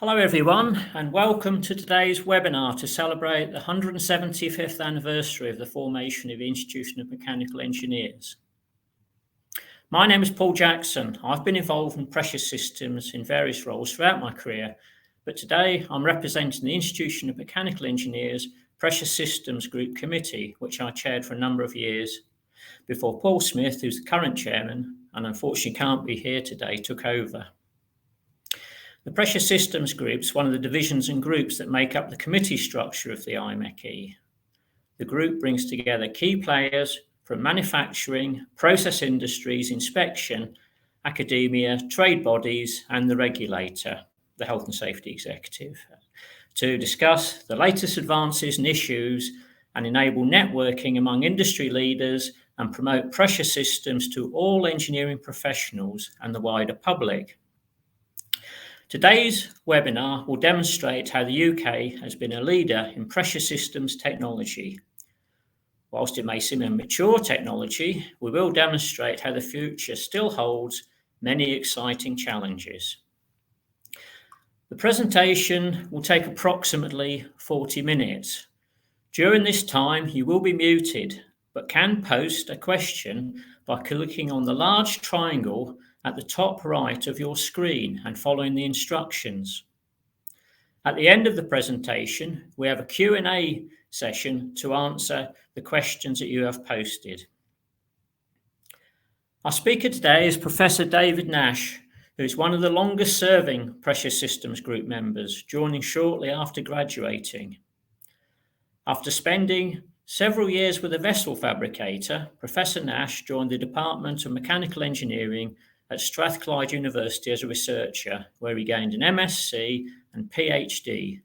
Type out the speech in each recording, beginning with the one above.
Hello everyone and welcome to today's webinar to celebrate the 175th anniversary of the formation of the Institution of Mechanical Engineers. My name is Paul Jackson. I've been involved in pressure systems in various roles throughout my career, but today I'm representing the Institution of Mechanical Engineers Pressure Systems Group Committee, which I chaired for a number of years before Paul Smith, who's the current chairman and unfortunately can't be here today, took over. The Pressure Systems Group is one of the divisions and groups that make up the committee structure of the IMechE. The group brings together key players from manufacturing, process industries, inspection, academia, trade bodies, and the regulator, the Health and Safety Executive, to discuss the latest advances and issues and enable networking among industry leaders and promote pressure systems to all engineering professionals and the wider public. Today's webinar will demonstrate how the UK has been a leader in pressure systems technology. Whilst it may seem a mature technology, we will demonstrate how the future still holds many exciting challenges. The presentation will take approximately 40 minutes. During this time, you will be muted, but can post a question by clicking on the large triangle at the top right of your screen and following the instructions. At the end of the presentation, we have a Q&A session to answer the questions that you have posted. Our speaker today is Professor David Nash, who is one of the longest serving Pressure Systems Group members, joining shortly after graduating. After spending several years with a vessel fabricator, Professor Nash joined the Department of Mechanical Engineering at Strathclyde University as a researcher, where he gained an MSc and PhD,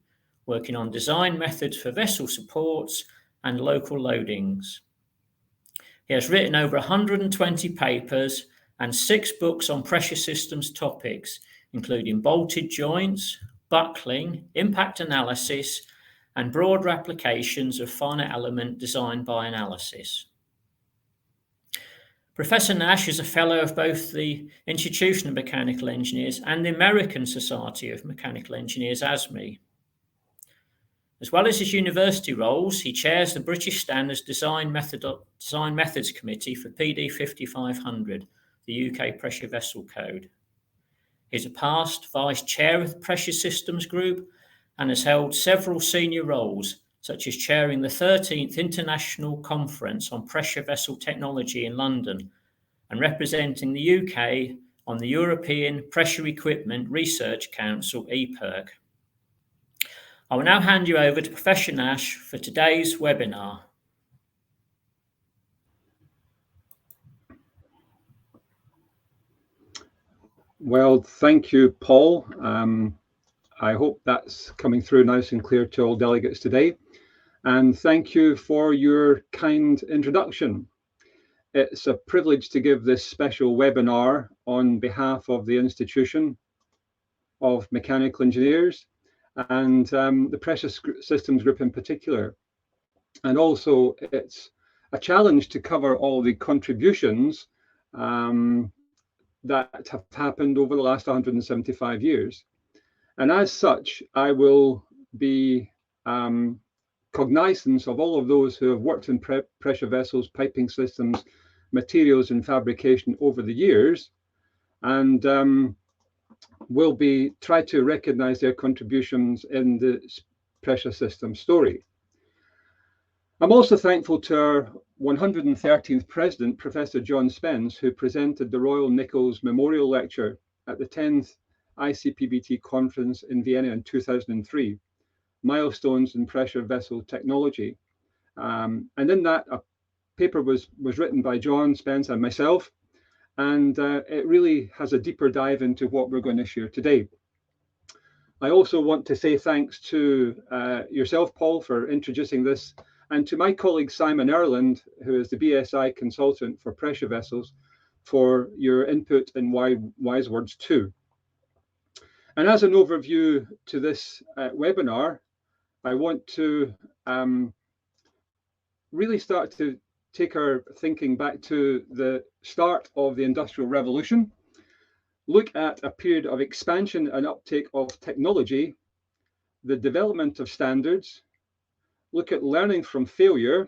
working on design methods for vessel supports and local loadings. He has written over 120 papers and 6 books on pressure systems topics, including bolted joints, buckling, impact analysis, and broader applications of finite element design by analysis. Professor Nash is a fellow of both the Institution of Mechanical Engineers and the American Society of Mechanical Engineers, ASME. As well as his university roles, he chairs the British Standards Design Methods Committee for PD 5500, the UK Pressure Vessel Code. He's a past Vice Chair of the Pressure Systems Group and has held several senior roles, such as chairing the 13th International Conference on Pressure Vessel Technology in London and representing the UK on the European Pressure Equipment Research Council, EPIRC. I will now hand you over to Professor Nash for today's webinar. Well, thank you, Paul. I hope that's coming through nice and clear to all delegates today. And thank you for your kind introduction. It's a privilege to give this special webinar on behalf of the Institution of Mechanical Engineers and the Pressure Systems Group in particular. And also it's a challenge to cover all the contributions that have happened over the last 175 years. And as such, I will be cognizance of all of those who have worked in pressure vessels, piping systems, materials and fabrication over the years, and will be try to recognize their contributions in the pressure system story. I'm also thankful to our 113th president, Professor John Spence, who presented the Royal Nichols Memorial Lecture at the 10th ICPBT conference in Vienna in 2003. Milestones in Pressure Vessel Technology. And in that, a paper was written by John Spence and myself, and it really has a deeper dive into what we're going to share today. I also want to say thanks to yourself, Paul, for introducing this, and to my colleague Simon Erland, who is the BSI consultant for pressure vessels, for your input and wise words too. And as an overview to this webinar, I want to really start to take our thinking back to the start of the Industrial Revolution. look at a period of expansion and uptake of technology, the development of standards, look at learning from failure,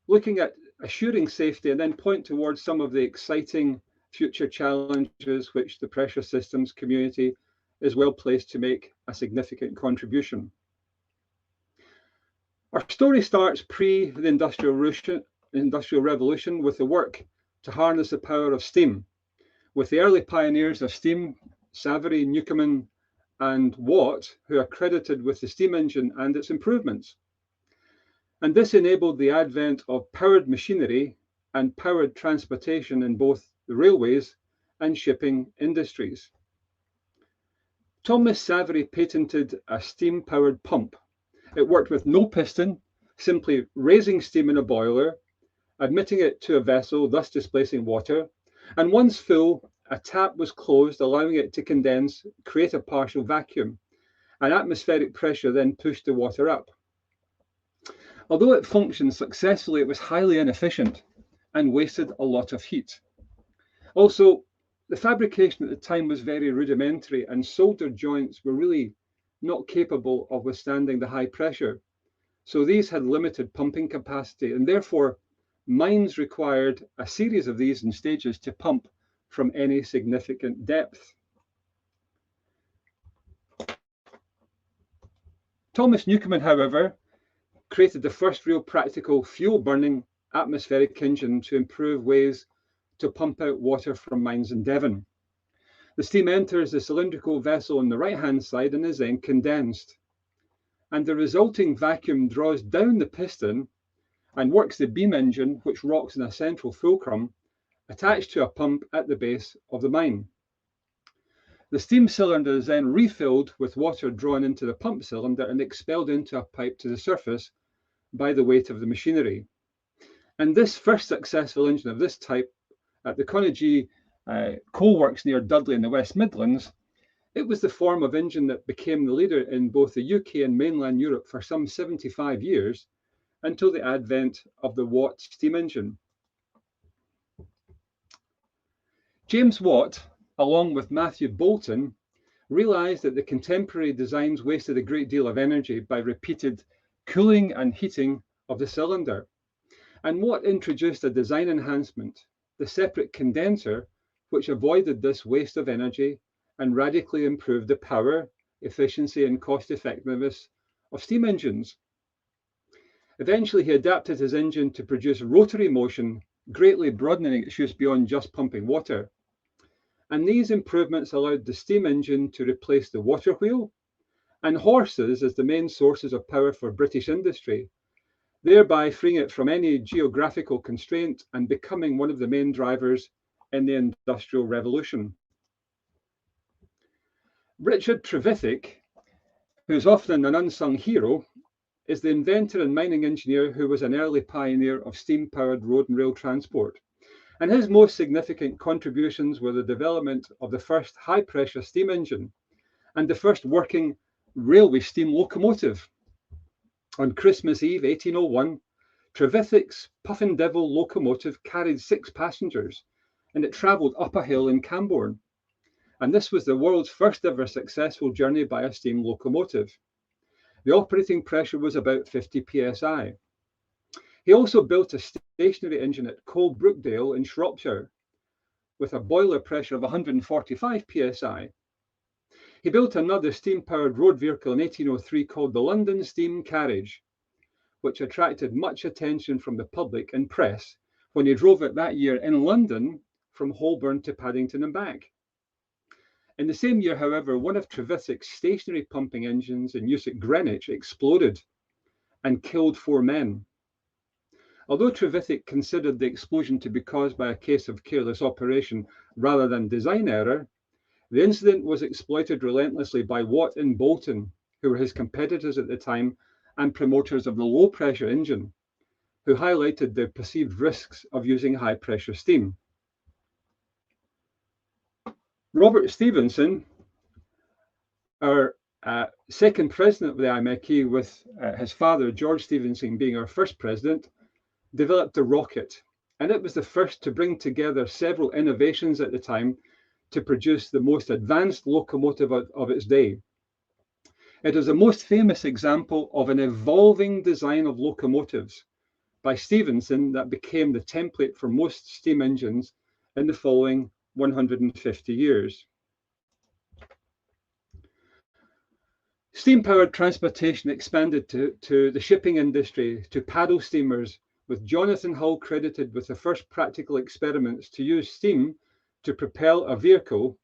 looking at assuring safety, and then point towards some of the exciting future challenges which the pressure systems community is well placed to make a significant contribution. Our story starts pre the Industrial Revolution with the work to harness the power of steam, with the early pioneers of steam, Savary, Newcomen, and Watt, who are credited with the steam engine and its improvements. And this enabled the advent of powered machinery and powered transportation in both the railways and shipping industries. Thomas Savary patented a steam-powered pump. It worked with no piston, simply raising steam in a boiler, admitting it to a vessel, thus displacing water, and once full, a tap was closed, allowing it to condense, create a partial vacuum, and atmospheric pressure then pushed the water up. Although it functioned successfully, it was highly inefficient and wasted a lot of heat. Also, the fabrication at the time was very rudimentary, and solder joints were really not capable of withstanding the high pressure. So these had limited pumping capacity, and therefore mines required a series of these in stages to pump from any significant depth. Thomas Newcomen, however, created the first real practical fuel-burning atmospheric engine to improve ways to pump out water from mines in Devon. The steam enters the cylindrical vessel on the right-hand side and is then condensed. And the resulting vacuum draws down the piston and works the beam engine, which rocks in a central fulcrum attached to a pump at the base of the mine. The steam cylinder is then refilled with water drawn into the pump cylinder and expelled into a pipe to the surface by the weight of the machinery. And this first successful engine of this type at the Connaughey Coal Works near Dudley in the West Midlands, it was the form of engine that became the leader in both the UK and mainland Europe for some 75 years until the advent of the Watt steam engine. James Watt, along with Matthew Boulton, realized that the contemporary designs wasted a great deal of energy by repeated cooling and heating of the cylinder. And Watt introduced a design enhancement, the separate condenser, which avoided this waste of energy and radically improved the power, efficiency, and cost effectiveness of steam engines. Eventually, he adapted his engine to produce rotary motion, greatly broadening its use beyond just pumping water. And these improvements allowed the steam engine to replace the water wheel and horses as the main sources of power for British industry, thereby freeing it from any geographical constraint and becoming one of the main drivers in the Industrial Revolution. Richard Trevithick, who's often an unsung hero, is the inventor and mining engineer who was an early pioneer of steam-powered road and rail transport. And his most significant contributions were the development of the first high-pressure steam engine and the first working railway steam locomotive. On Christmas Eve 1801, Trevithick's Puffin Devil locomotive carried 6 passengers, and it travelled up a hill in Camborne. And this was the world's first ever successful journey by a steam locomotive. The operating pressure was about 50 psi. He also built a stationary engine at Coal Brookdale in Shropshire with a boiler pressure of 145 psi. He built another steam-powered road vehicle in 1803 called the London Steam Carriage, which attracted much attention from the public and press when he drove it that year in London from Holborn to Paddington and back. In the same year, however, one of Trevithick's stationary pumping engines in use at Greenwich exploded and killed 4 men. Although Trevithick considered the explosion to be caused by a case of careless operation rather than design error, the incident was exploited relentlessly by Watt and Boulton, who were his competitors at the time and promoters of the low-pressure engine, who highlighted the perceived risks of using high-pressure steam. Robert Stevenson, our second president of the IMechE, with his father, George Stevenson, being our first president, developed a rocket and it was the first to bring together several innovations at the time to produce the most advanced locomotive of its day. It is the most famous example of an evolving design of locomotives by Stevenson that became the template for most steam engines in the following 150 years. Steam-powered transportation expanded to the shipping industry, to paddle steamers, with Jonathan Hull credited with the first practical experiments to use steam to propel a vessel,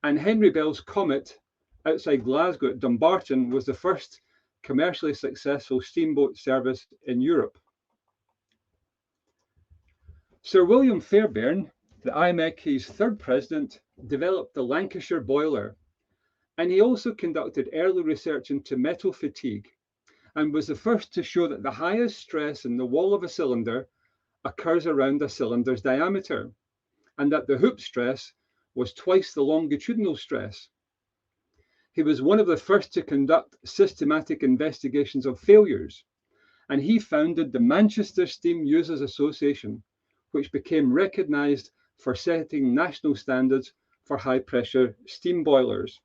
and Henry Bell's Comet outside Glasgow at Dumbarton was the first commercially successful steamboat service in Europe. Sir William Fairburn, the IMechE's third president, developed the Lancashire boiler, and he also conducted early research into metal fatigue and was the first to show that the highest stress in the wall of a cylinder occurs around a cylinder's diameter, and that the hoop stress was twice the longitudinal stress. He was one of the first to conduct systematic investigations of failures, and he founded the Manchester Steam Users Association, which became recognised for setting national standards for high-pressure steam boilers.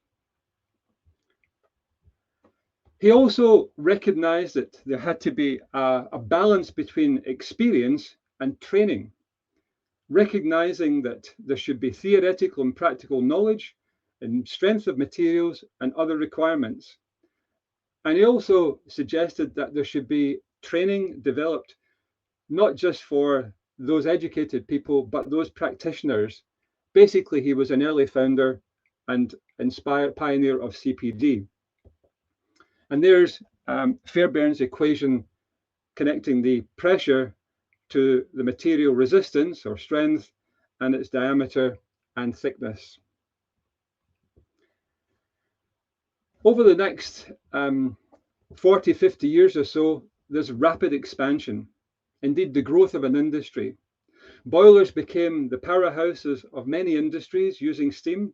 He also recognised that there had to be a balance between experience and training, recognising that there should be theoretical and practical knowledge and strength of materials and other requirements. And he also suggested that there should be training developed not just for those educated people, but those practitioners. Basically, he was an early founder and pioneer of CPD. And there's Fairburn's equation connecting the pressure to the material resistance or strength and its diameter and thickness. Over the next 40, 50 years or so, there's rapid expansion, indeed the growth of an industry. Boilers became the powerhouses of many industries using steam.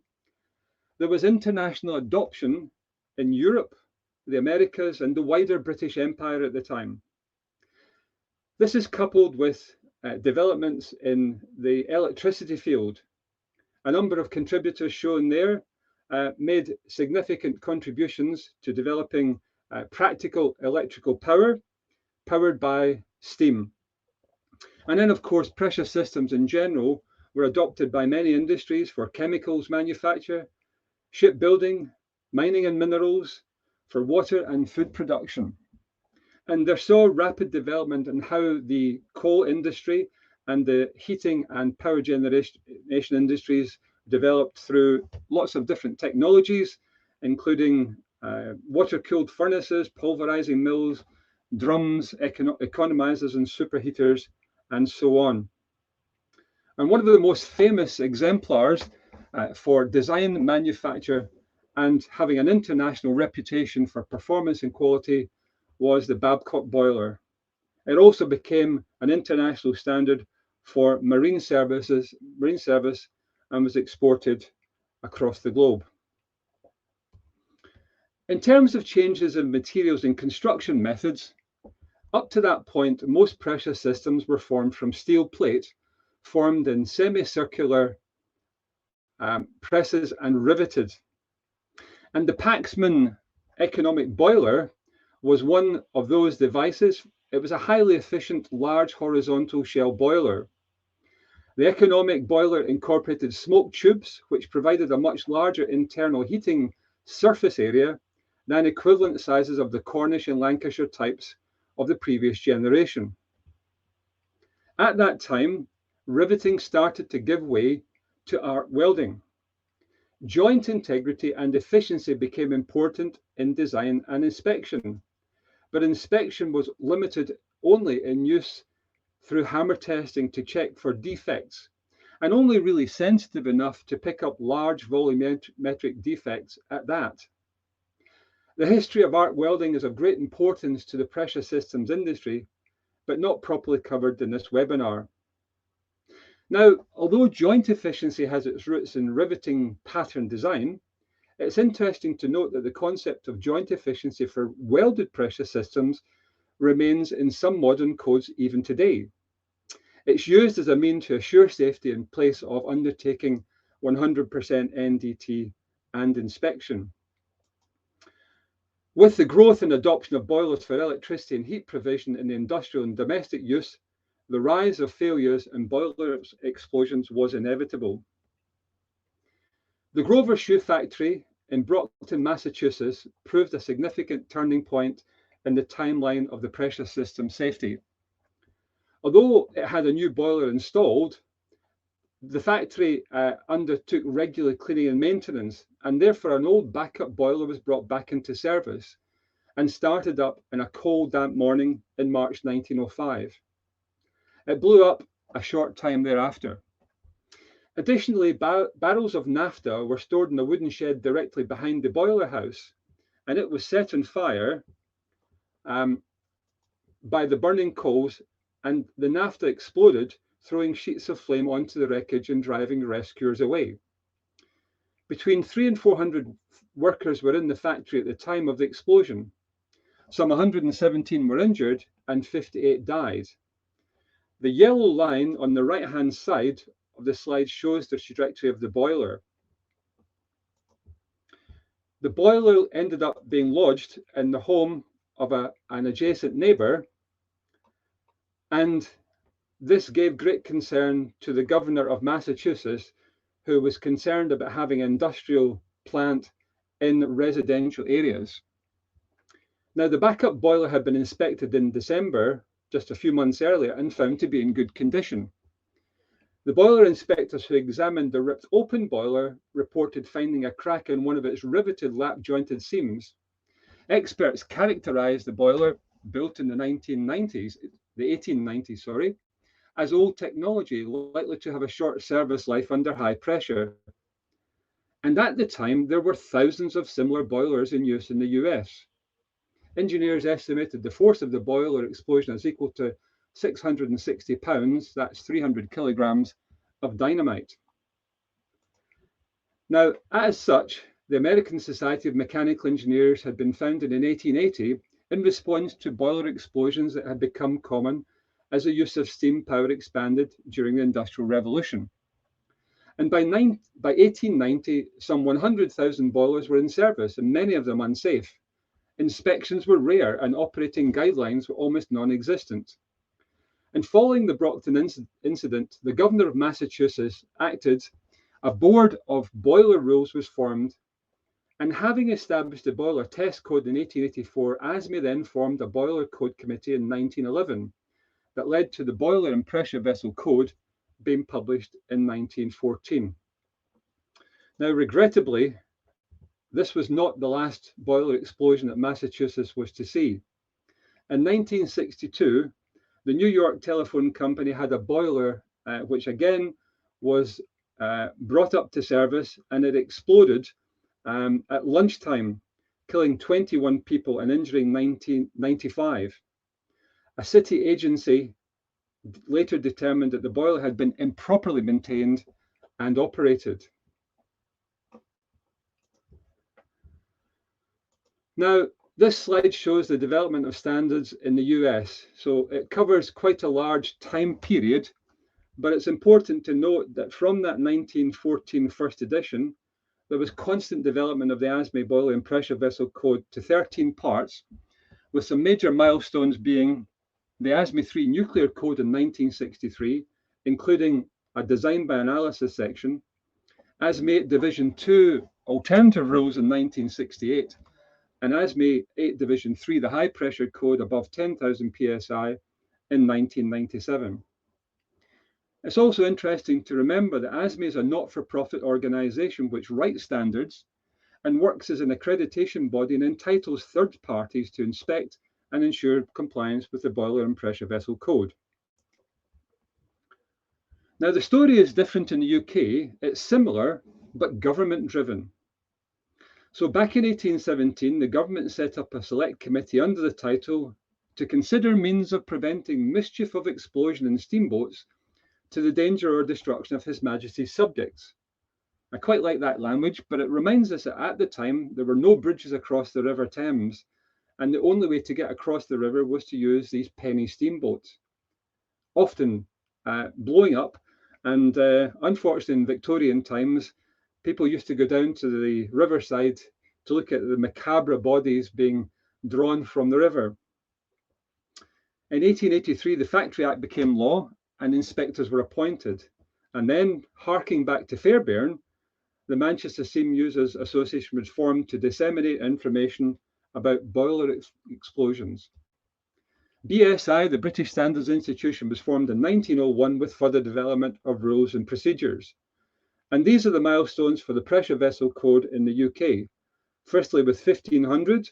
There was international adoption in Europe, the Americas, and the wider British Empire at the time. This is coupled with developments in the electricity field. A number of contributors shown there made significant contributions to developing practical electrical power, powered by steam. And then, of course, pressure systems in general were adopted by many industries for chemicals manufacture, shipbuilding, mining and minerals, for water and food production. And there saw rapid development in how the coal industry and the heating and power generation industries developed through lots of different technologies, including water-cooled furnaces, pulverizing mills, drums, economizers and superheaters, and so on. And one of the most famous exemplars for design, manufacture, and having an international reputation for performance and quality was the Babcock Boiler. It also became an international standard for marine service, and was exported across the globe. In terms of changes in materials and construction methods, up to that point, most pressure systems were formed from steel plate, formed in semicircular presses and riveted. And the Paxman economic boiler was one of those devices. It was a highly efficient, large horizontal shell boiler. The economic boiler incorporated smoke tubes, which provided a much larger internal heating surface area than equivalent sizes of the Cornish and Lancashire types of the previous generation. At that time, riveting started to give way to arc welding. Joint integrity and efficiency became important in design and inspection, but inspection was limited only in use through hammer testing to check for defects, and only really sensitive enough to pick up large volumetric defects at that. The history of arc welding is of great importance to the pressure systems industry, but not properly covered in this webinar. Now, although joint efficiency has its roots in riveting pattern design, it's interesting to note that the concept of joint efficiency for welded pressure systems remains in some modern codes even today. It's used as a mean to assure safety in place of undertaking 100% NDT and inspection. With the growth and adoption of boilers for electricity and heat provision in the industrial and domestic use, the rise of failures and boiler explosions was inevitable. The Grover Shoe factory in Brockton, Massachusetts proved a significant turning point in the timeline of the pressure system safety. Although it had a new boiler installed, the factory undertook regular cleaning and maintenance, and therefore an old backup boiler was brought back into service and started up in a cold, damp morning in March 1905. It blew up a short time thereafter. Additionally, barrels of naphtha were stored in a wooden shed directly behind the boiler house, and it was set on fire by the burning coals, and the naphtha exploded, throwing sheets of flame onto the wreckage and driving rescuers away. Between 300 and 400 workers were in the factory at the time of the explosion. Some 117 were injured and 58 died. The yellow line on the right-hand side of the slide shows the trajectory of the boiler. The boiler ended up being lodged in the home of an adjacent neighbour, and this gave great concern to the governor of Massachusetts, who was concerned about having an industrial plant in residential areas. Now, the backup boiler had been inspected in December, just a few months earlier, and found to be in good condition. The boiler inspectors who examined the ripped open boiler reported finding a crack in one of its riveted lap-jointed seams. Experts characterized the boiler, built in the 1890s, as old technology, likely to have a short service life under high pressure. And at the time, there were thousands of similar boilers in use in the US. Engineers estimated the force of the boiler explosion as equal to 660 pounds, that's 300 kilograms, of dynamite. Now, as such, the American Society of Mechanical Engineers had been founded in 1880 in response to boiler explosions that had become common as the use of steam power expanded during the Industrial Revolution. And by 1890, some 100,000 boilers were in service, and many of them unsafe. Inspections were rare, and operating guidelines were almost non-existent. And following the Brockton incident, the governor of Massachusetts acted. A board of boiler rules was formed, and having established the boiler test code in 1884, ASME then formed a boiler code committee in 1911 that led to the Boiler and Pressure Vessel Code being published in 1914. Now, regrettably, this was not the last boiler explosion that Massachusetts was to see. In 1962, the New York Telephone Company had a boiler which again was brought up to service, and it exploded at lunchtime, killing 21 people and injuring 95. A city agency later determined that the boiler had been improperly maintained and operated. Now, this slide shows the development of standards in the US. So it covers quite a large time period, but it's important to note that from that 1914 first edition, there was constant development of the ASME Boiler and Pressure Vessel Code to 13 parts, with some major milestones being the ASME 3 Nuclear Code in 1963, including a design by analysis section, ASME 8 Division 2 Alternative Rules in 1968, and ASME 8 Division 3, the High Pressure Code above 10,000 psi in 1997. It's also interesting to remember that ASME is a not-for-profit organization which writes standards and works as an accreditation body and entitles third parties to inspect and ensure compliance with the Boiler and Pressure Vessel Code. Now, the story is different in the UK. It's similar, but government-driven. So back in 1817, the government set up a select committee under the title to consider means of preventing mischief of explosion in steamboats to the danger or destruction of His Majesty's subjects. I quite like that language, but it reminds us that at the time, there were no bridges across the River Thames, and the only way to get across the river was to use these penny steamboats, often blowing up. And unfortunately, in Victorian times, people used to go down to the riverside to look at the macabre bodies being drawn from the river. In 1883, the Factory Act became law and inspectors were appointed. And then, harking back to Fairburn, the Manchester Steam Users Association was formed to disseminate information about boiler explosions. BSI, the British Standards Institution, was formed in 1901 with further development of rules and procedures. And these are the milestones for the pressure vessel code in the UK. Firstly, with 1500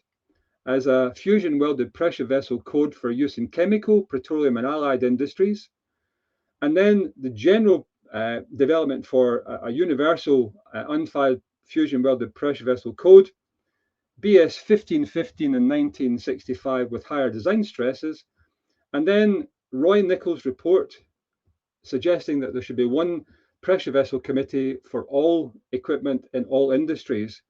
as a fusion welded pressure vessel code for use in chemical, petroleum and allied industries. And then the general development for a universal unfired fusion welded pressure vessel code, BS 1515 in 1965 with higher design stresses. And then Roy Nichols' report suggesting that there should be one pressure vessel committee for all equipment in all industries.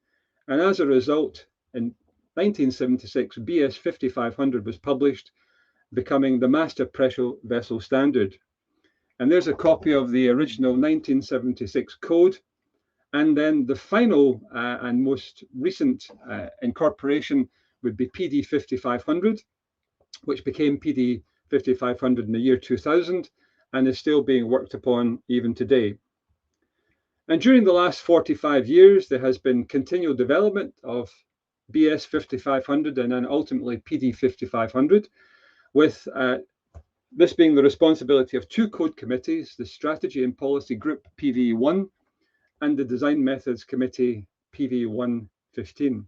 And as a result, in 1976, BS 5500 was published, becoming the master pressure vessel standard. And there's a copy of the original 1976 code. And then the final and most recent incorporation would be PD 5500, which became PD 5500 in the year 2000 and is still being worked upon even today. And during the last 45 years, there has been continual development of BS 5500 and then ultimately PD 5500, with this being the responsibility of two code committees, the Strategy and Policy Group PV1 and the Design Methods Committee PV115.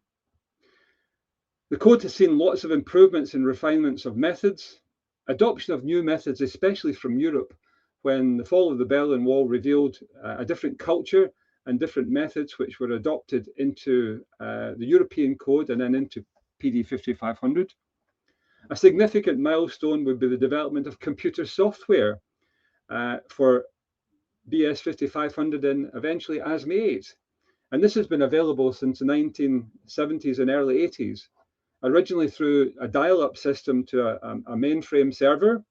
The code has seen lots of improvements and refinements of methods, adoption of new methods, especially from Europe, when the fall of the Berlin Wall revealed a different culture and different methods which were adopted into the European code and then into PD 5500. A significant milestone would be the development of computer software for BS 5500 and eventually IMechE. And this has been available since the 1970s and early 80s, originally through a dial-up system to a mainframe server,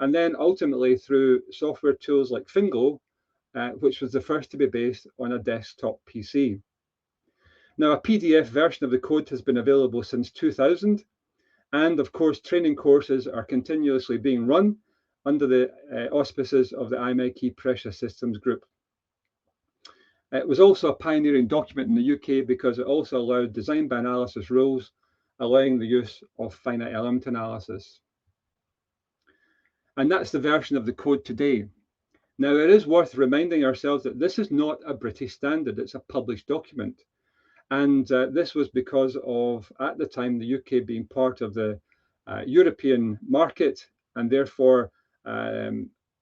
and then ultimately through software tools like Fingo, which was the first to be based on a desktop PC. Now, a PDF version of the code has been available since 2000, and of course, training courses are continuously being run under the auspices of the IMechE Pressure Systems Group. It was also a pioneering document in the UK because it also allowed design by analysis rules, allowing the use of finite element analysis. And that's the version of the code today. Now, it is worth reminding ourselves that this is not a British standard, it's a published document. And this was because of, at the time, the UK being part of the European market, and therefore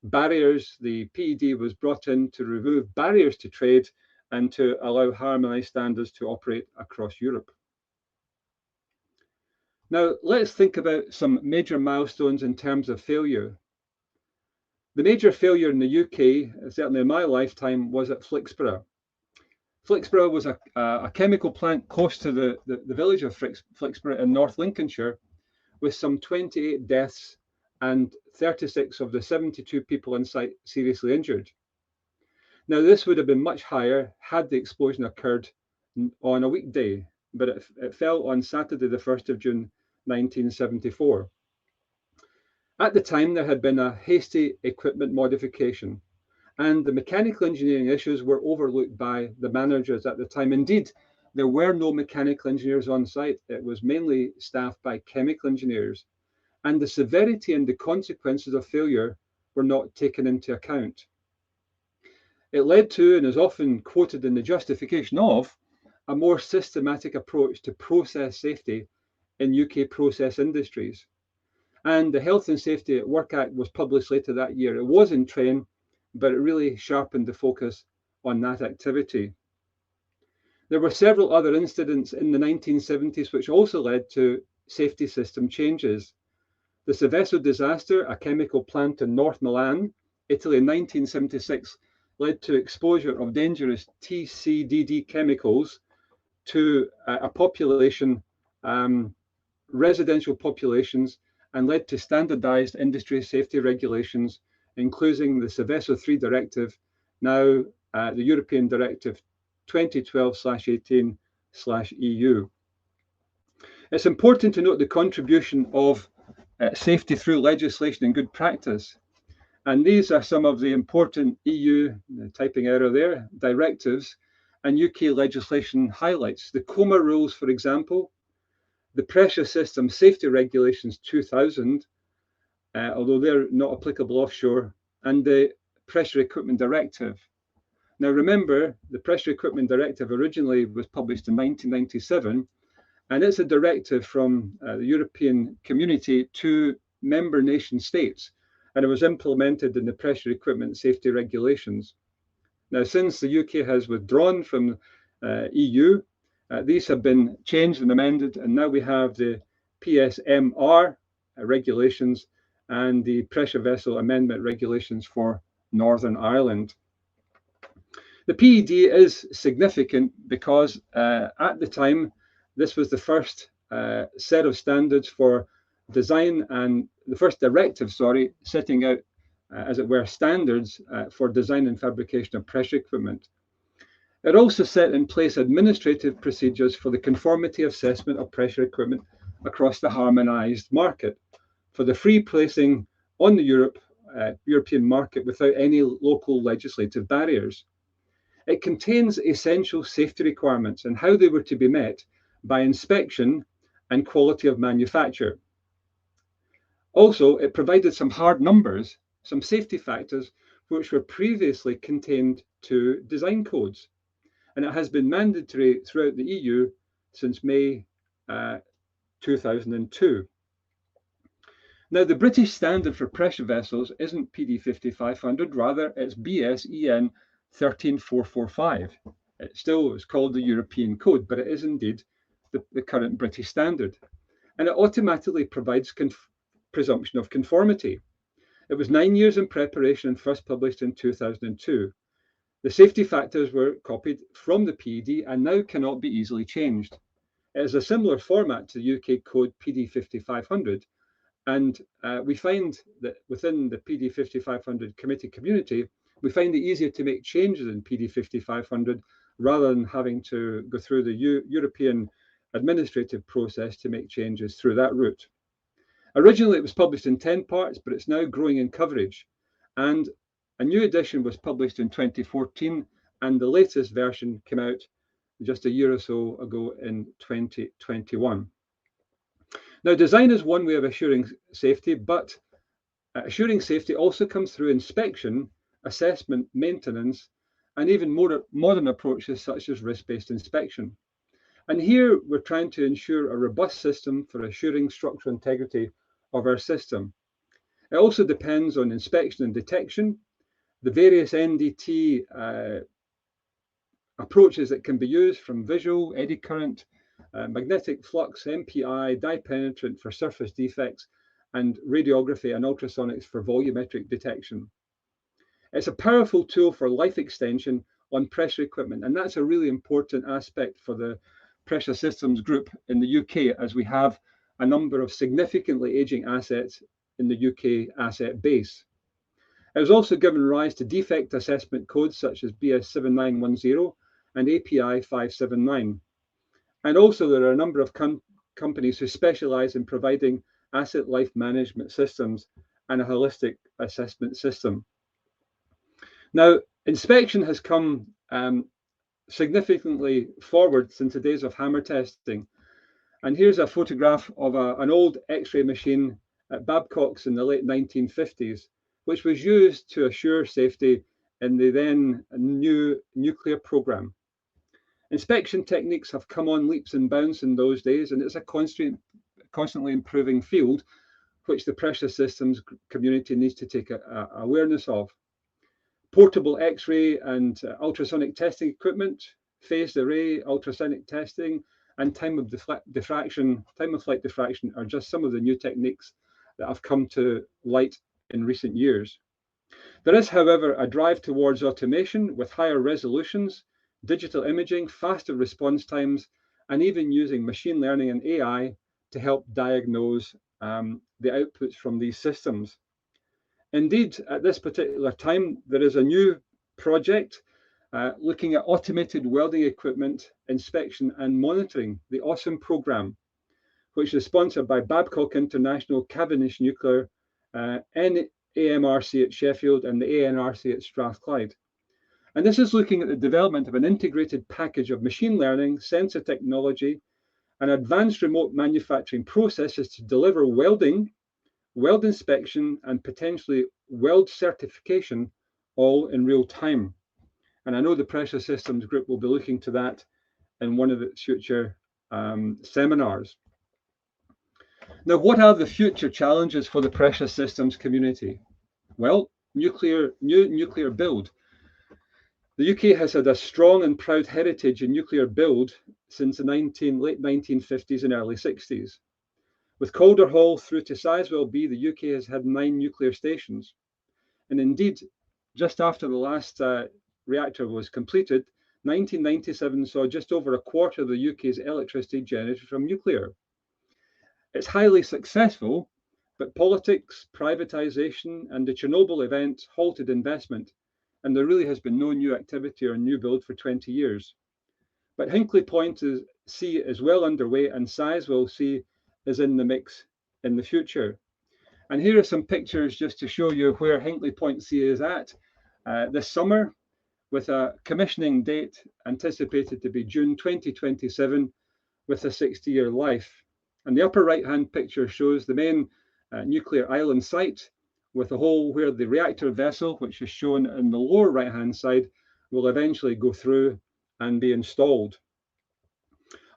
barriers, the PED was brought in to remove barriers to trade and to allow harmonized standards to operate across Europe. Now, let's think about some major milestones in terms of failure. The major failure in the UK, certainly in my lifetime, was at Flixborough. Flixborough was a chemical plant close to the village of Flixborough in North Lincolnshire, with some 28 deaths and 36 of the 72 people on site seriously injured. Now, this would have been much higher had the explosion occurred on a weekday, but it fell on Saturday, the 1st of June, 1974. At the time, there had been a hasty equipment modification, and the mechanical engineering issues were overlooked by the managers at the time. Indeed, there were no mechanical engineers on site. It was mainly staffed by chemical engineers, and the severity and the consequences of failure were not taken into account. It led to, and is often quoted in the justification of, a more systematic approach to process safety in UK process industries. And the Health and Safety at Work Act was published later that year. It was in train, but it really sharpened the focus on that activity. There were several other incidents in the 1970s which also led to safety system changes. The Seveso disaster, a chemical plant in North Milan, Italy in 1976, led to exposure of dangerous TCDD chemicals to a population residential populations and led to standardized industry safety regulations, including the Seveso III directive, now the European Directive 2012/18/EU. It's important to note the contribution of safety through legislation and good practice. And these are some of the important EU, typing error there, directives and UK legislation highlights. The COMA rules, for example, the Pressure System Safety Regulations 2000, although they're not applicable offshore, and the Pressure Equipment Directive. Now remember, the Pressure Equipment Directive originally was published in 1997, and it's a directive from the European Community to member nation states, and it was implemented in the Pressure Equipment Safety Regulations. Now, since the UK has withdrawn from EU, these have been changed and amended, and now we have the PSMR regulations and the Pressure Vessel Amendment regulations for Northern Ireland. The PED is significant because at the time, this was the first set of standards for design and the first directive, setting out, as it were, standards for design and fabrication of pressure equipment. It also set in place administrative procedures for the conformity assessment of pressure equipment across the harmonized market for the free placing on the European market without any local legislative barriers. It contains essential safety requirements and how they were to be met by inspection and quality of manufacture. Also, it provided some hard numbers, some safety factors, which were previously contained to design codes. And it has been mandatory throughout the EU since May 2002. Now, the British standard for pressure vessels isn't PD 5500, rather it's BSEN 13445. It still is called the European Code, but it is indeed the current British standard. And it automatically provides presumption of conformity. It was 9 years in preparation and first published in 2002. The safety factors were copied from the PED and now cannot be easily changed. It is a similar format to the UK code PD 5500, and we find that within the PD 5500 committee community, we find it easier to make changes in PD 5500 rather than having to go through the European administrative process to make changes through that route. Originally, it was published in 10 parts, but it's now growing in coverage. And a new edition was published in 2014, and the latest version came out just a year or so ago in 2021. Now, design is one way of assuring safety, but assuring safety also comes through inspection, assessment, maintenance, and even more modern approaches such as risk-based inspection. And here we're trying to ensure a robust system for assuring structural integrity of our system. It also depends on inspection and detection, the various NDT approaches that can be used, from visual, eddy current, magnetic flux, MPI, dye penetrant for surface defects, and radiography and ultrasonics for volumetric detection. It's a powerful tool for life extension on pressure equipment, and that's a really important aspect for the pressure systems group in the UK, as we have a number of significantly aging assets in the UK asset base. It has also given rise to defect assessment codes such as BS 7910 and API 579. And also there are a number of companies who specialize in providing asset life management systems and a holistic assessment system. Now, inspection has come significantly forward since the days of hammer testing. And here's a photograph of an old X-ray machine at Babcock's in the late 1950s, which was used to assure safety in the then new nuclear program. Inspection techniques have come on leaps and bounds in those days, and it's a constantly improving field, which the pressure systems community needs to take awareness of. Portable X-ray and ultrasonic testing equipment, phased array, ultrasonic testing, and time of flight diffraction are just some of the new techniques that have come to light in recent years. There is, however, a drive towards automation with higher resolutions, digital imaging, faster response times, and even using machine learning and AI to help diagnose the outputs from these systems. Indeed, at this particular time, there is a new project looking at automated welding equipment inspection and monitoring, the AWESOME program, which is sponsored by Babcock International, Cavendish Nuclear, AMRC at Sheffield, and the ANRC at Strathclyde. And this is looking at the development of an integrated package of machine learning, sensor technology, and advanced remote manufacturing processes to deliver welding, weld inspection, and potentially weld certification all in real time. And I know the Pressure Systems Group will be looking to that in one of its future seminars. Now, what are the future challenges for the pressure systems community? Well, new nuclear build. The UK has had a strong and proud heritage in nuclear build since the late 1950s and early 60s. With Calder Hall through to Sizewell B, the UK has had 9 nuclear stations. And indeed, just after the last reactor was completed, 1997 saw just over a quarter of the UK's electricity generated from nuclear. It's highly successful, but politics, privatization, and the Chernobyl event halted investment, and there really has been no new activity or new build for 20 years. But Hinkley Point C is well underway, and Sizewell C is in the mix in the future. And here are some pictures just to show you where Hinkley Point C is at this summer, with a commissioning date anticipated to be June 2027, with a 60-year life. And the upper right-hand picture shows the main nuclear island site, with a hole where the reactor vessel, which is shown in the lower right-hand side, will eventually go through and be installed.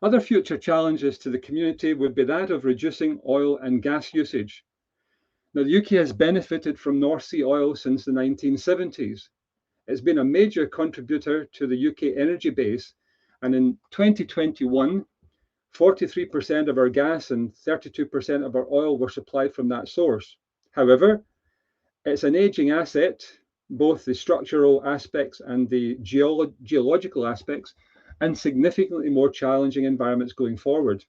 Other future challenges to the community would be that of reducing oil and gas usage. Now, the UK has benefited from North Sea oil since the 1970s. It's been a major contributor to the UK energy base, and in 2021, 43% of our gas and 32% of our oil were supplied from that source. However, it's an aging asset, both the structural aspects and the geological aspects, and significantly more challenging environments going forward.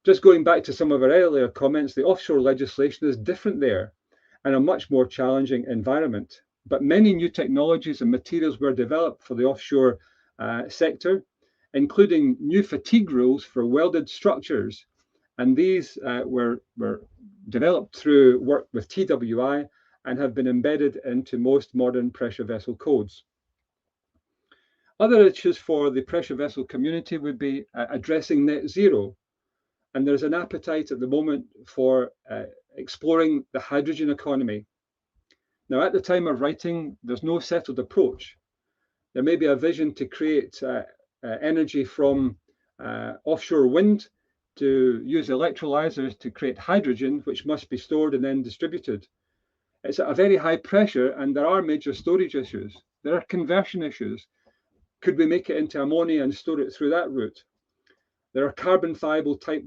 Just going back to some of our earlier comments, the offshore legislation is different there and a much more challenging environment. But many new technologies and materials were developed for the offshore sector, including new fatigue rules for welded structures. And these were developed through work with TWI and have been embedded into most modern pressure vessel codes. Other issues for the pressure vessel community would be addressing net zero. And there's an appetite at the moment for exploring the hydrogen economy. Now, at the time of writing, there's no settled approach. There may be a vision to create energy from offshore wind, to use electrolyzers to create hydrogen, which must be stored and then distributed. It's at a very high pressure, and there are major storage issues. There are conversion issues. Could we make it into ammonia and store it through that route? There are carbon fiable type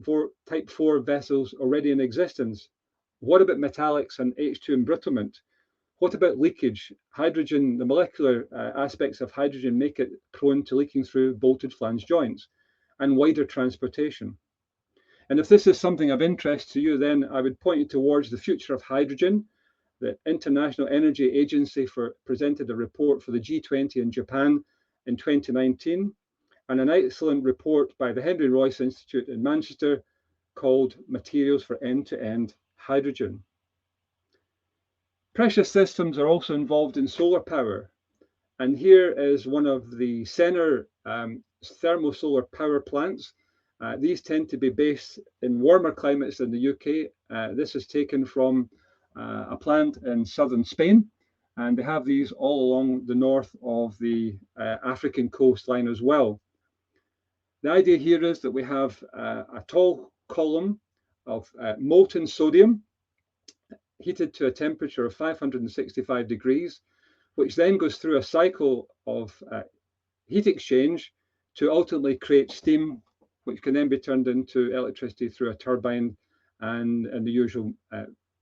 4 vessels already in existence. What about metallics and H2 embrittlement? What about leakage? Hydrogen, the molecular aspects of hydrogen make it prone to leaking through bolted flange joints, and wider transportation. And if this is something of interest to you, then I would point you towards the future of hydrogen. The International Energy Agency presented a report for the G20 in Japan in 2019, and an excellent report by the Henry Royce Institute in Manchester called Materials for End-to-End Hydrogen. Pressure systems are also involved in solar power. And here is one of the Senner thermal-solar power plants. These tend to be based in warmer climates than the UK. This is taken from a plant in southern Spain, and they have these all along the north of the African coastline as well. The idea here is that we have a tall column of molten sodium heated to a temperature of 565 degrees, which then goes through a cycle of heat exchange to ultimately create steam, which can then be turned into electricity through a turbine and in the usual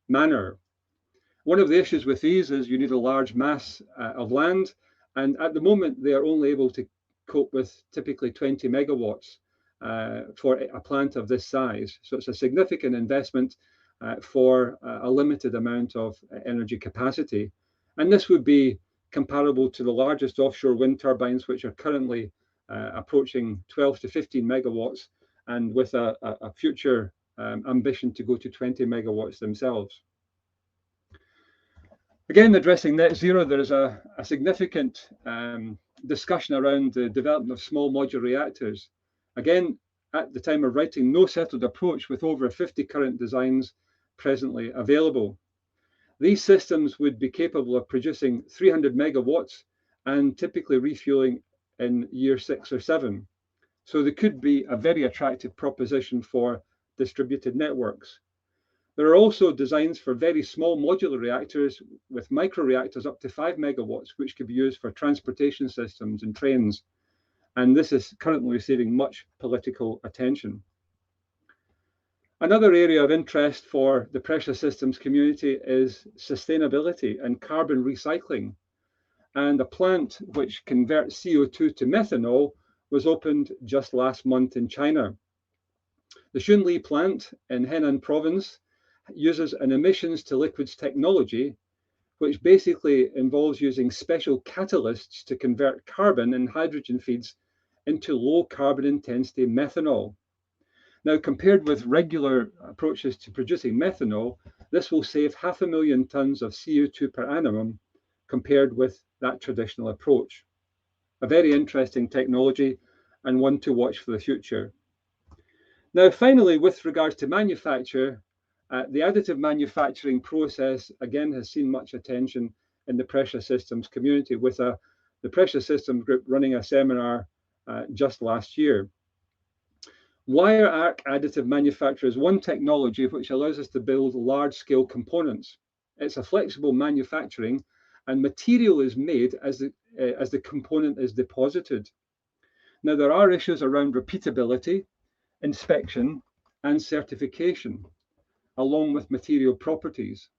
manner. One of the issues with these is you need a large mass of land, and at the moment they are only able to cope with typically 20 megawatts. for a plant of this size. So it's a significant investment for a limited amount of energy capacity. And this would be comparable to the largest offshore wind turbines, which are currently approaching 12 to 15 megawatts, and with a future ambition to go to 20 megawatts themselves. Again, addressing net zero, there is a significant discussion around the development of small modular reactors. Again, at the time of writing, no settled approach, with over 50 current designs presently available. These systems would be capable of producing 300 megawatts and typically refueling in year 6 or 7. So they could be a very attractive proposition for distributed networks. There are also designs for very small modular reactors with microreactors up to 5 megawatts, which could be used for transportation systems and trains. And this is currently receiving much political attention. Another area of interest for the pressure systems community is sustainability and carbon recycling. And a plant which converts CO2 to methanol was opened just last month in China. The Xunli plant in Henan province uses an emissions to liquids technology, which basically involves using special catalysts to convert carbon and hydrogen feeds into low carbon intensity methanol. Now, compared with regular approaches to producing methanol, this will save 500,000 tons of CO2 per annum compared with that traditional approach. A very interesting technology and one to watch for the future. Now, finally, with regards to manufacture, the additive manufacturing process, again, has seen much attention in the pressure systems community, with the pressure systems group running a seminar just last year. Wire arc additive manufacture is one technology which allows us to build large-scale components. It's a flexible manufacturing, and material is made as the component is deposited. Now, there are issues around repeatability, inspection, and certification, along with material properties.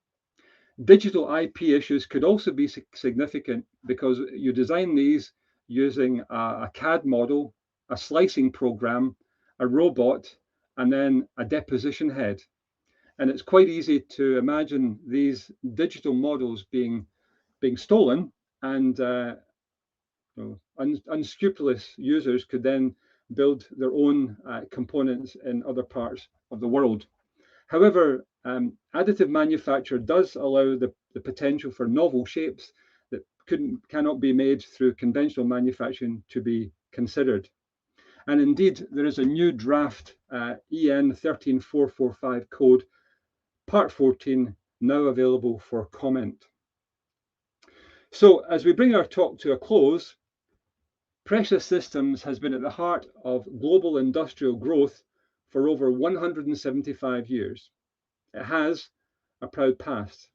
Digital IP issues could also be significant because you design these using a CAD model, a slicing program, a robot, and then a deposition head. And it's quite easy to imagine these digital models being stolen, and unscrupulous users could then build their own components in other parts of the world. However, additive manufacture does allow the potential for novel shapes that cannot be made through conventional manufacturing to be considered. And indeed, there is a new draft EN 13445 code, part 14, now available for comment. So as we bring our talk to a close, pressure systems has been at the heart of global industrial growth for over 175 years. It has a proud past.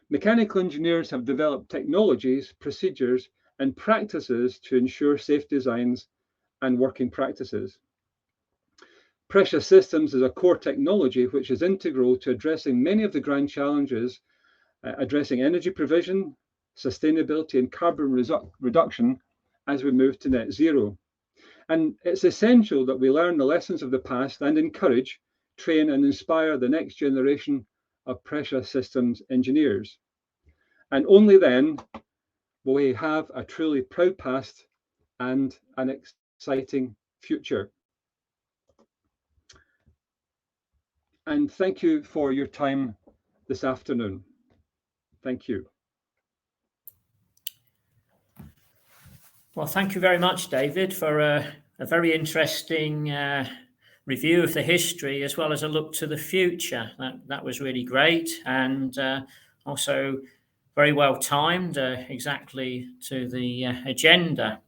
Mechanical engineers have developed technologies, procedures, and practices to ensure safe designs and working practices. Pressure systems is a core technology which is integral to addressing many of the grand challenges, addressing energy provision, sustainability, and carbon reduction as we move to net zero. And it's essential that we learn the lessons of the past and encourage, train, and inspire the next generation of pressure systems engineers. And only then will we have a truly proud past and an exciting future. And thank you for your time this afternoon. Thank you. Well, thank you very much, David, for a very interesting review of the history as well as a look to the future. That was really great, and also very well timed, exactly to the agenda.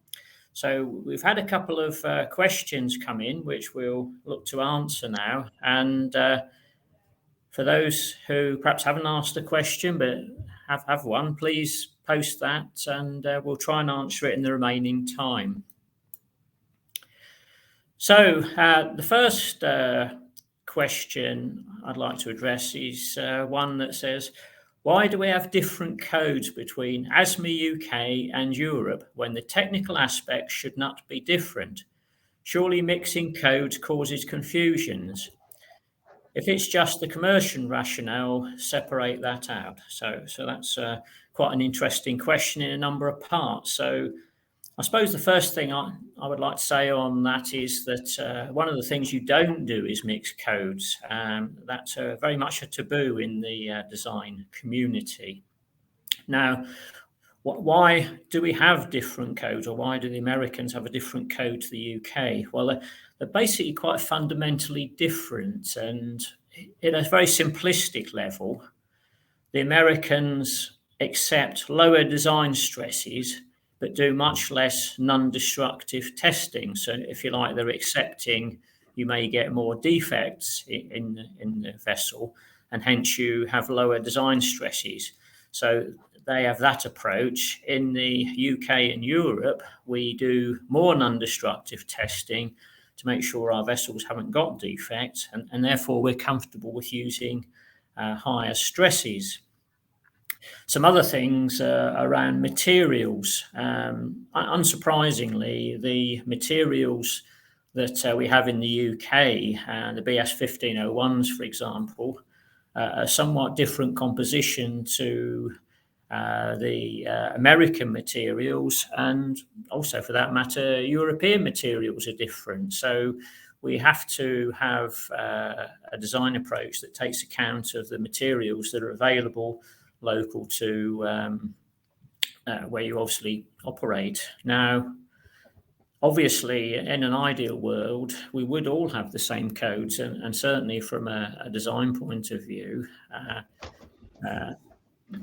So we've had a couple of questions come in, which we'll look to answer now. And for those who perhaps haven't asked a question but have one, please post that, and we'll try and answer it in the remaining time. So the first question I'd like to address is one that says, why do we have different codes between ASME UK and Europe when the technical aspects should not be different? Surely mixing codes causes confusions. If it's just the commercial rationale, separate that out. So that's quite an interesting question in a number of parts. So I suppose the first thing I would like to say on that is that one of the things you don't do is mix codes. That's very much a taboo in the design community. Now, why do we have different codes, or why do the Americans have a different code to the UK? Well, they're basically quite fundamentally different, and at a very simplistic level, the Americans accept lower design stresses but do much less non-destructive testing. So if you like, they're accepting you may get more defects in the vessel, and hence you have lower design stresses. So they have that approach. In the UK and Europe, we do more non-destructive testing to make sure our vessels haven't got defects, and therefore we're comfortable with using higher stresses. Some other things around materials. Unsurprisingly, the materials that we have in the UK, the BS 1501s, for example, a somewhat different composition to the American materials, and also for that matter, European materials are different. So we have to have a design approach that takes account of the materials that are available local to where you obviously operate. Now, obviously, in an ideal world, we would all have the same codes, and certainly from a design point of view,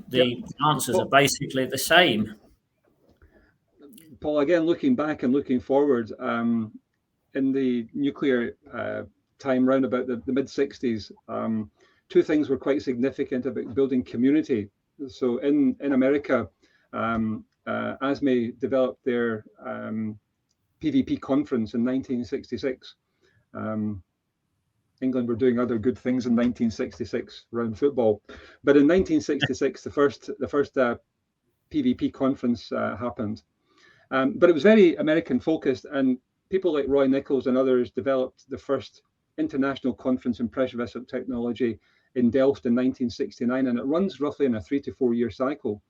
the answers are basically the same. Paul, again, looking back and looking forward, in the nuclear time round about the mid-60s, two things were quite significant about building community. So in America, IMechE developed their PvP conference in 1966. England were doing other good things in 1966 around football, but in 1966, the first PvP conference happened. But it was very American focused, and people like Roy Nichols and others developed the first international conference in pressure vessel technology in Delft in 1969, and it runs roughly in a 3 to 4 year cycle,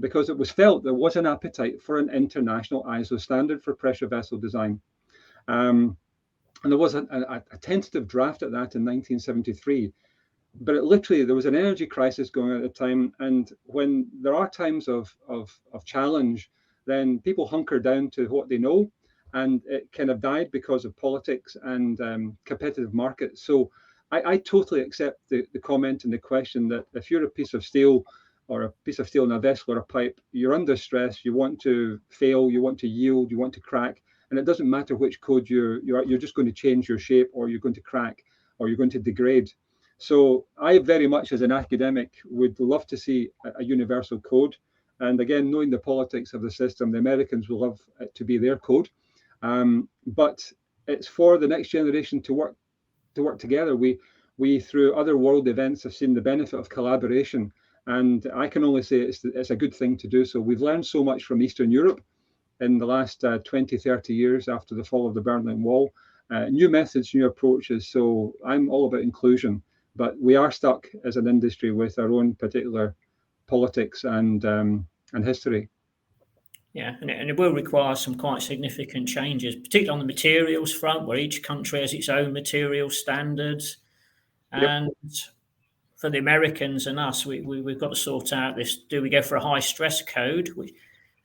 because it was felt there was an appetite for an international ISO standard for pressure vessel design. And there was a tentative draft at that in 1973, but there was an energy crisis going on at the time, and when there are times of challenge, then people hunker down to what they know, and it kind of died because of politics and competitive markets. So I totally accept the comment and the question that if you're a piece of steel or a piece of steel in a vessel or a pipe, you're under stress, you want to fail, you want to yield, you want to crack, and it doesn't matter which code you're just going to change your shape, or you're going to crack, or you're going to degrade. So I very much, as an academic, would love to see a universal code. And again, knowing the politics of the system, the Americans will love it to be their code. But it's for the next generation to work together. We through other world events have seen the benefit of collaboration, and I can only say it's a good thing to do so. We've learned so much from Eastern Europe in the last 20, 30 years after the fall of the Berlin Wall. New methods, new approaches. So I'm all about inclusion, but we are stuck as an industry with our own particular politics and history. Yeah, and it will require some quite significant changes, particularly on the materials front, where each country has its own material standards. And for the Americans and us, we've got to sort out this: do we go for a high stress code?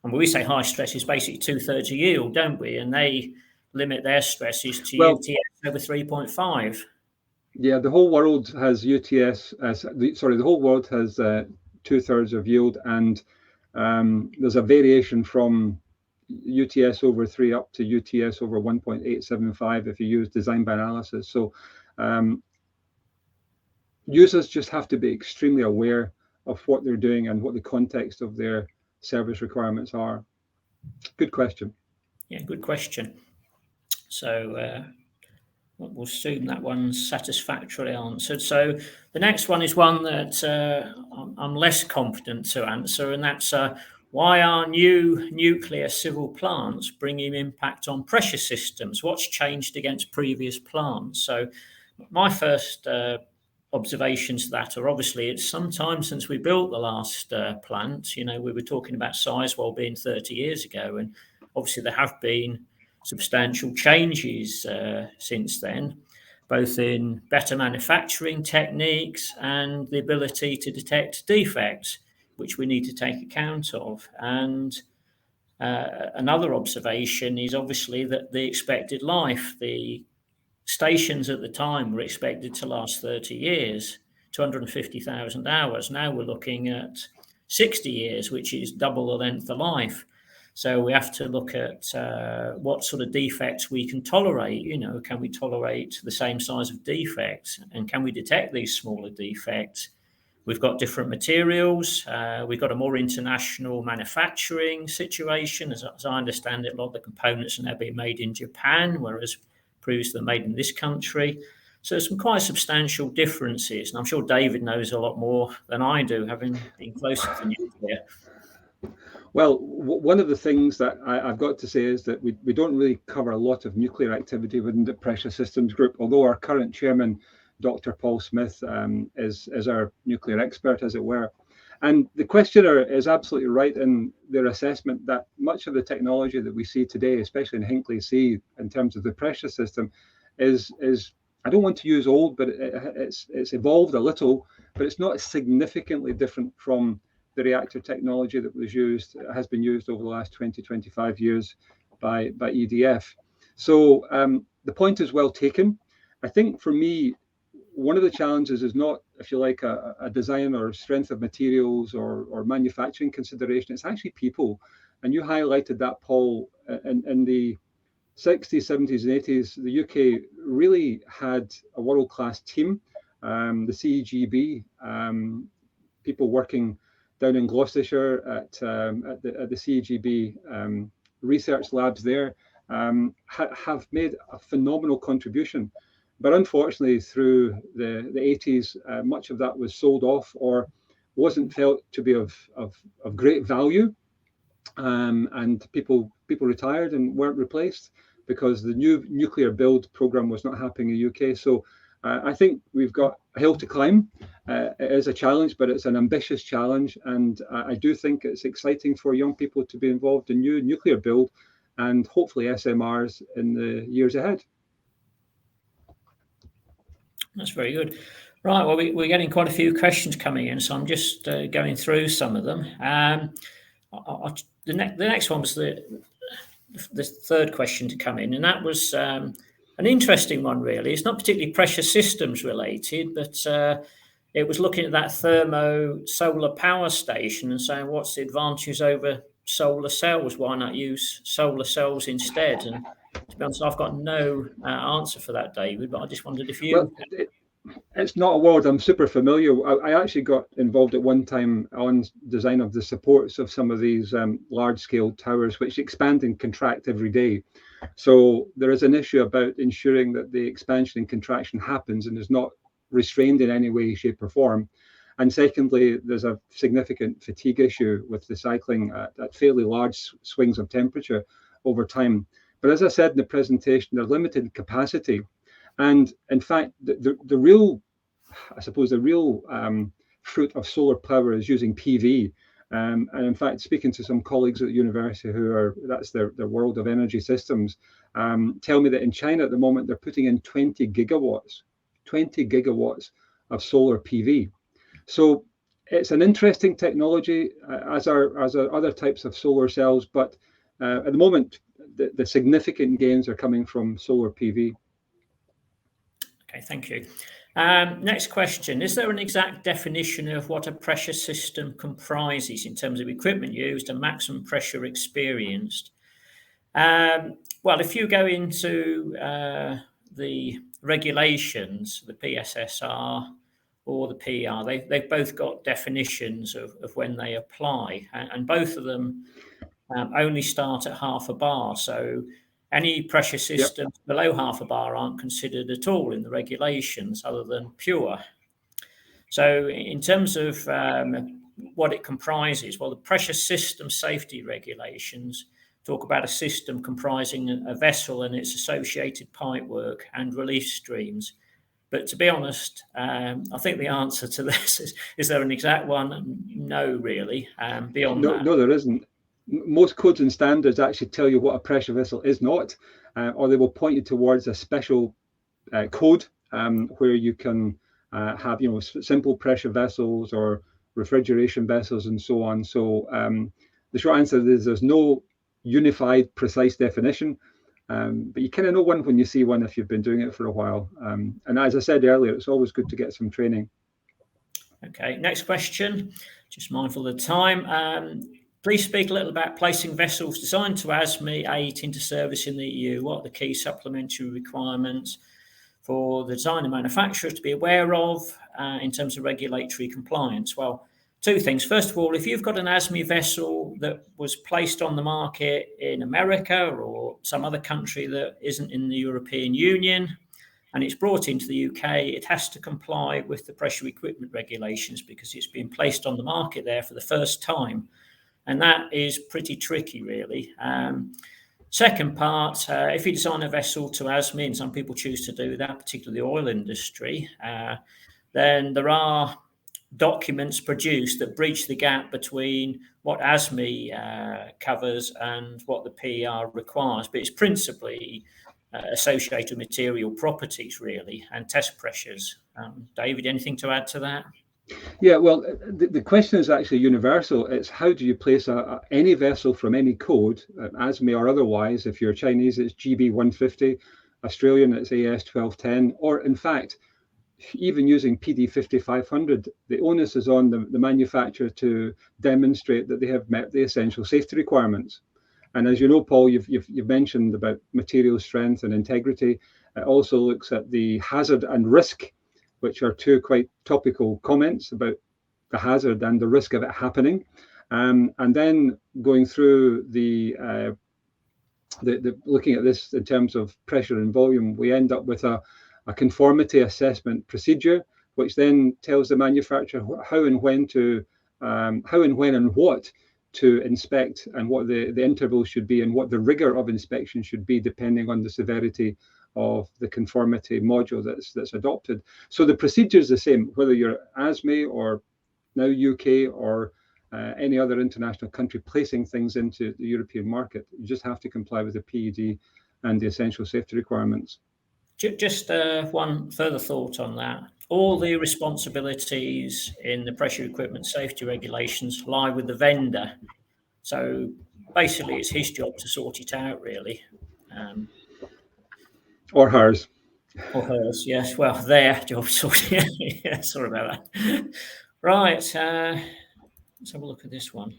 And when we say high stress, is basically 2/3 of yield, don't we? And they limit their stresses to UTS over 3.5. Yeah, the whole world has UTS. The whole world has 2/3 of yield, and there's a variation from UTS over 3 up to UTS over 1.875 if you use design by analysis. So users just have to be extremely aware of what they're doing and what the context of their service requirements are. Good question. Yeah, good question. So we'll assume that one's satisfactorily answered. So the next one is one that I'm less confident to answer, and that's why are new nuclear civil plants bringing impact on pressure systems? What's changed against previous plants? So my first observations to that are, obviously it's some time since we built the last plant. You know, we were talking about Sizewell being 30 years ago, and obviously there have been substantial changes since then, both in better manufacturing techniques and the ability to detect defects, which we need to take account of. And another observation is obviously that the expected life, the stations at the time were expected to last 30 years, 250,000 hours. Now we're looking at 60 years, which is double the length of life. So we have to look at what sort of defects we can tolerate. You know, can we tolerate the same size of defects, and can we detect these smaller defects? We've got different materials. We've got a more international manufacturing situation. As I understand it, a lot of the components are now being made in Japan, whereas previously they're made in this country. So there's some quite substantial differences. And I'm sure David knows a lot more than I do, having been closer to nuclear. Well, one of the things that I've got to say is that we don't really cover a lot of nuclear activity within the Pressure Systems Group, although our current chairman, Dr. Paul Smith, is our nuclear expert, as it were. And the questioner is absolutely right in their assessment that much of the technology that we see today, especially in Hinkley C, in terms of the pressure system, is I don't want to use old, but it's evolved a little, but it's not significantly different from the reactor technology that has been used over the last 20, 25 years by EDF. So the point is well taken. I think for me, one of the challenges is not, if you like, a design or strength of materials or manufacturing consideration. It's actually people. And you highlighted that, Paul, in the 60s, 70s, and 80s, the UK really had a world-class team. The CEGB, people working down in Gloucestershire at the CEGB research labs there, have made a phenomenal contribution. But unfortunately, through the 80s, much of that was sold off or wasn't felt to be of great value. And people retired and weren't replaced because the new nuclear build program was not happening in the UK. So I think we've got a hill to climb. It is a challenge, but it's an ambitious challenge. And I do think it's exciting for young people to be involved in new nuclear build and hopefully SMRs in the years ahead. That's very good. Right, well, we're getting quite a few questions coming in, so I'm just going through some of them. The next one was the third question to come in, and that was an interesting one, really. It's not particularly pressure systems related, but it was looking at that thermo solar power station and saying, what's the advantages over solar cells? Why not use solar cells instead? And to be honest, I've got no answer for that, David, but I just wondered if you... Well, it's not a world I'm super familiar with. I actually got involved at one time on design of the supports of some of these large-scale towers, which expand and contract every day. So there is an issue about ensuring that the expansion and contraction happens and is not restrained in any way, shape, or form. And secondly, there's a significant fatigue issue with the cycling at fairly large swings of temperature over time. But as I said in the presentation, they're limited capacity. And in fact, the real, I suppose, the real fruit of solar power is using PV. And in fact, speaking to some colleagues at the university that's their world of energy systems, tell me that in China at the moment, they're putting in 20 gigawatts of solar PV. So it's an interesting technology, as are other types of solar cells. But at the moment, the significant gains are coming from solar PV. Okay, thank you. Next question. Is there an exact definition of what a pressure system comprises in terms of equipment used and maximum pressure experienced? Well, if you go into the regulations, the PSSR or the PR, they've both got definitions of when they apply, and both of them only start at half a bar. So any pressure systems below half a bar aren't considered at all in the regulations other than pure. So in terms of what it comprises. Well, the pressure system safety regulations talk about a system comprising a vessel and its associated pipework and release streams. But to be honest, I think the answer to this is there an exact one? No, really. Beyond that. No, there isn't. Most codes and standards actually tell you what a pressure vessel is not, or they will point you towards a special code where you can have, simple pressure vessels or refrigeration vessels and so on. So the short answer is there's no unified, precise definition, but you kind of know one when you see one if you've been doing it for a while. And as I said earlier, it's always good to get some training. Okay, next question. Just mindful of the time. Please speak a little about placing vessels designed to ASME 8 into service in the EU. What are the key supplementary requirements for the designer manufacturers to be aware of in terms of regulatory compliance? Well, two things. First of all, if you've got an ASME vessel that was placed on the market in America or some other country that isn't in the European Union, and it's brought into the UK, it has to comply with the pressure equipment regulations because it's been placed on the market there for the first time. And that is pretty tricky, really. Second part, if you design a vessel to ASME, and some people choose to do that, particularly the oil industry, then there are documents produced that breach the gap between what ASME covers and what the PER requires. But it's principally associated material properties, really, and test pressures. David, anything to add to that? Yeah, well, the question is actually universal. It's how do you place any vessel from any code, ASME or otherwise. If you're Chinese, it's GB 150, Australian, it's AS 1210, or in fact, even using PD 5500, the onus is on the manufacturer to demonstrate that they have met the essential safety requirements. And as you know, Paul, you've mentioned about material strength and integrity. It also looks at the hazard and risk, which are two quite topical comments about the hazard and the risk of it happening. And then going through the looking at this in terms of pressure and volume, we end up with a conformity assessment procedure, which then tells the manufacturer how and when and what to inspect and what the intervals should be and what the rigor of inspection should be, depending on the severity of the conformity module that's adopted. So the procedure is the same, whether you're ASME or now UK or any other international country placing things into the European market. You just have to comply with the PED and the essential safety requirements. Just one further thought on that. All the responsibilities in the pressure equipment safety regulations lie with the vendor. So basically, it's his job to sort it out, really. Or hers. Or hers, yes. Well, their job sorting out. Yeah, sorry about that. Right. Let's have a look at this one.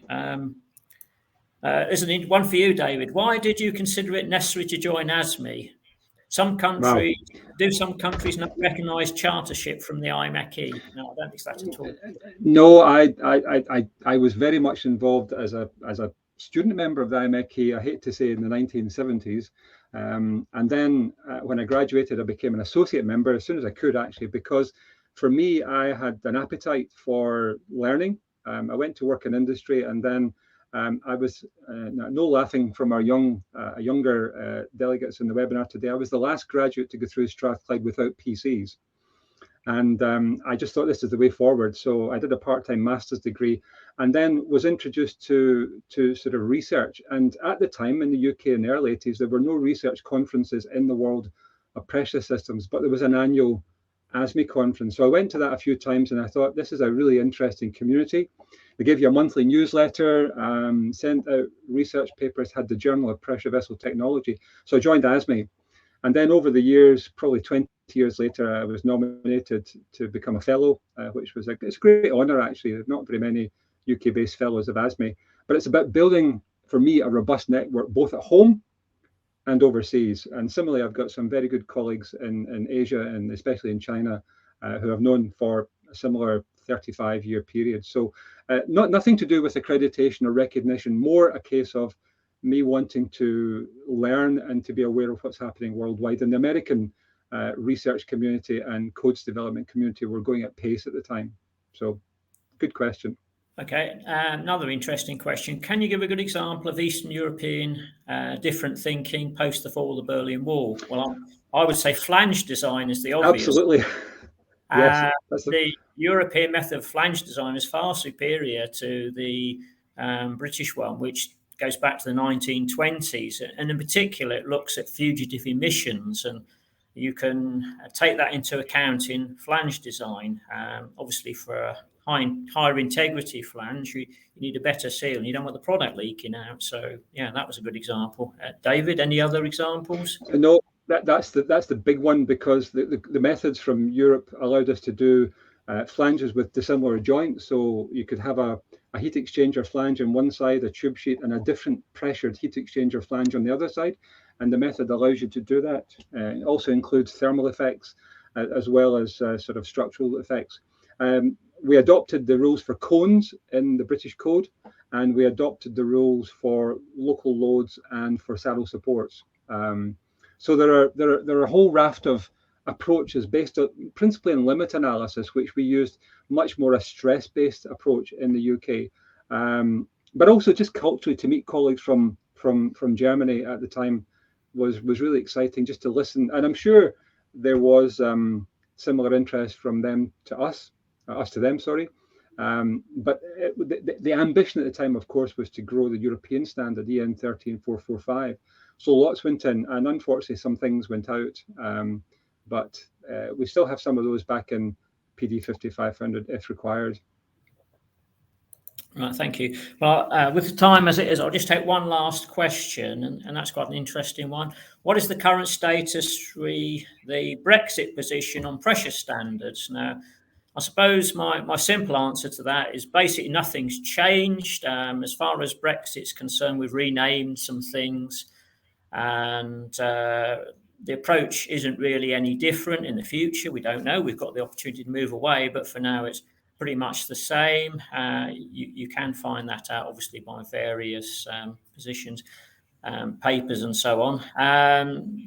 There's one for you, David. Why did you consider it necessary to join ASME? Some countries not recognise chartership from the IMechE. No, I don't think that's at all. No, I was very much involved as a student member of the IMechE. I hate to say in the 1970s, and then when I graduated, I became an associate member as soon as I could, actually, because for me, I had an appetite for learning. I went to work in industry, and then I was no laughing from our younger delegates in the webinar today. I was the last graduate to go through Strathclyde without PCs, and I just thought this is the way forward. So I did a part-time master's degree, and then was introduced to sort of research. And at the time in the UK in the early 80s, there were no research conferences in the world of pressure systems, but there was an annual ASME conference. So I went to that a few times, and I thought this is a really interesting community. They gave you a monthly newsletter, sent out research papers, had the Journal of Pressure Vessel Technology. So I joined ASME. And then over the years, probably 20 years later, I was nominated to become a fellow, which was it's a great honor, actually. There's not very many UK-based fellows of ASME. But it's about building, for me, a robust network, both at home and overseas. And similarly, I've got some very good colleagues in Asia and especially in China who I've known for a similar 35-year period. So nothing to do with accreditation or recognition, more a case of me wanting to learn and to be aware of what's happening worldwide. And the American research community and codes development community were going at pace at the time. So good question. Okay, another interesting question. Can you give a good example of Eastern European different thinking post the fall of the Berlin Wall? Well, I would say flange design is the obvious. Absolutely. Yes. The European method of flange design is far superior to the British one, which goes back to the 1920s. And in particular, it looks at fugitive emissions, and you can take that into account in flange design. Obviously, for a higher integrity flange, you need a better seal, and you don't want the product leaking out. So, yeah, that was a good example. David, any other examples? No, that's the big one, because the methods from Europe allowed us to do flanges with dissimilar joints. So you could have a heat exchanger flange on one side, a tube sheet, and a different pressured heat exchanger flange on the other side. And the method allows you to do that. It also includes thermal effects as well as sort of structural effects. We adopted the rules for cones in the British Code, and we adopted the rules for local loads and for saddle supports. So there are a whole raft of approaches based principally on limit analysis, which we used much more a stress-based approach in the UK, but also just culturally to meet colleagues from Germany at the time was really exciting, just to listen. And I'm sure there was similar interest from them to us to them, sorry. But the ambition at the time, of course, was to grow the European standard EN 13445. So lots went in, and unfortunately some things went out. But we still have some of those back in PD 5500 if required. Right, thank you. Well, with the time as it is, I'll just take one last question, and that's quite an interesting one. What is the current status re the Brexit position on pressure standards? Now, I suppose my simple answer to that is basically nothing's changed. As far as Brexit's concerned, we've renamed some things, and the approach isn't really any different in the future. We don't know. We've got the opportunity to move away, but for now, it's pretty much the same. You can find that out, obviously, by various positions, papers and so on.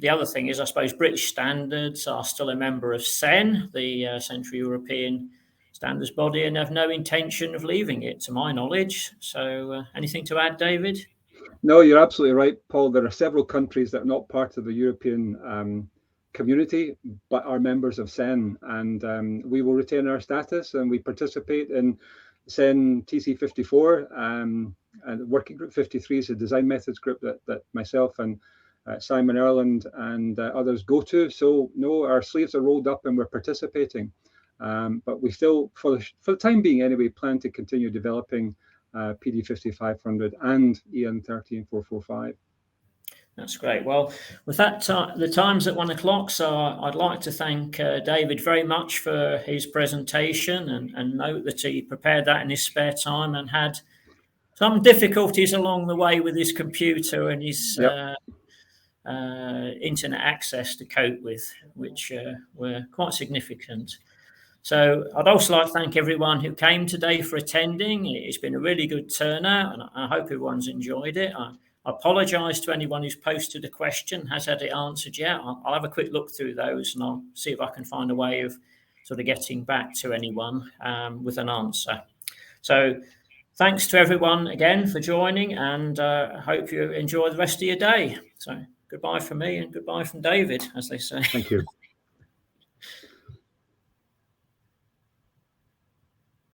The other thing is, I suppose, British standards are still a member of CEN, the Central European Standards Body, and have no intention of leaving it, to my knowledge. So anything to add, David? No, you're absolutely right, Paul. There are several countries that are not part of the European community, but are members of CEN, and we will retain our status, and we participate in CEN TC54, and Working Group 53 is a design methods group that myself and Simon Erland and others go to. So no, our sleeves are rolled up and we're participating, but we still, for the time being anyway, plan to continue developing PD 5500 and EN 13445. That's great. Well, with that, the time's at 1 o'clock, so I'd like to thank David very much for his presentation, and note that he prepared that in his spare time and had some difficulties along the way with his computer and his internet access to cope with, which were quite significant. So I'd also like to thank everyone who came today for attending. It's been a really good turnout, and I hope everyone's enjoyed it. I apologise to anyone who's posted a question, has had it answered yet. I'll have a quick look through those, and I'll see if I can find a way of sort of getting back to anyone with an answer. So thanks to everyone again for joining, and I hope you enjoy the rest of your day. So goodbye from me and goodbye from David, as they say. Thank you.